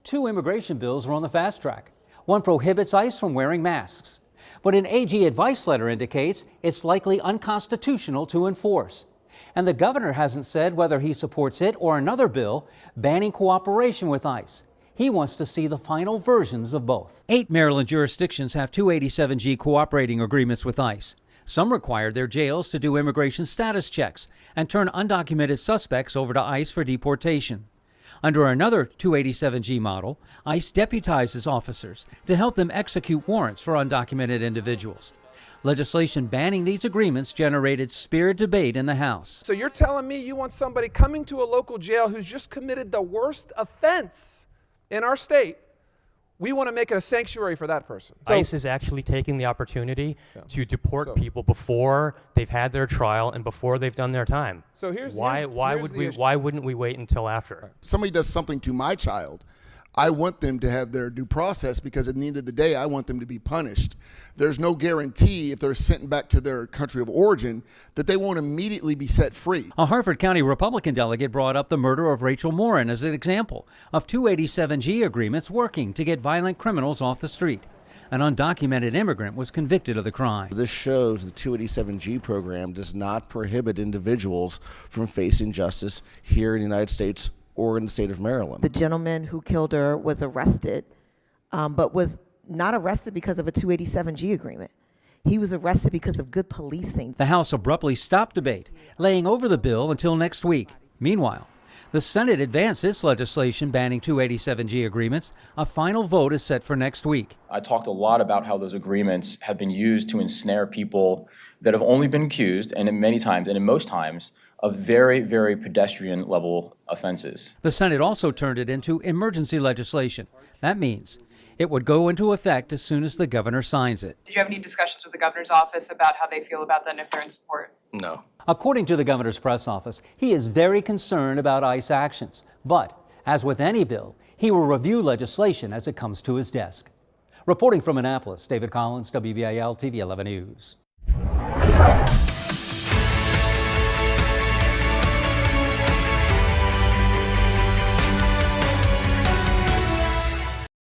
Two immigration bills are on the fast track. One prohibits ICE from wearing masks, but an AG advice letter indicates it's likely unconstitutional to enforce. And the governor hasn't said whether he supports it or another bill banning cooperation with ICE. He wants to see the final versions of both. 8 Maryland jurisdictions have 287G cooperating agreements with ICE. Some require their jails to do immigration status checks and turn undocumented suspects over to ICE for deportation. Under another 287G model, ICE deputizes officers to help them execute warrants for undocumented individuals. Legislation banning these agreements generated spirited debate in the House. So you're telling me you want somebody coming to a local jail who's just committed the worst offense in our state? We want to make it a sanctuary for that person. So, ICE is actually taking the opportunity to deport people before they've had their trial and before they've done their time. So here's why wouldn't we wait until after? Somebody does something to my child, I want them to have their due process, because at the end of the day, I want them to be punished. There's no guarantee if they're sent back to their country of origin that they won't immediately be set free. A Harford County Republican delegate brought up the murder of Rachel Morin as an example of 287G agreements working to get violent criminals off the street. An undocumented immigrant was convicted of the crime. This shows the 287G program does not prohibit individuals from facing justice here in the United States or in the state of Maryland. The gentleman who killed her was arrested, but was not arrested because of a 287G agreement. He was arrested because of good policing. The House abruptly stopped debate, laying over the bill until next week. Meanwhile, the Senate advanced its legislation banning 287G agreements. A final vote is set for next week. I talked a lot about how those agreements have been used to ensnare people that have only been accused, and in most times, of very, very pedestrian level offenses. The Senate also turned it into emergency legislation. That means it would go into effect as soon as the governor signs it. Did you have any discussions with the governor's office about how they feel about that and if they're in support? No. According to the governor's press office, he is very concerned about ICE actions. But, as with any bill, he will review legislation as it comes to his desk. Reporting from Annapolis, David Collins, WBAL TV 11 News.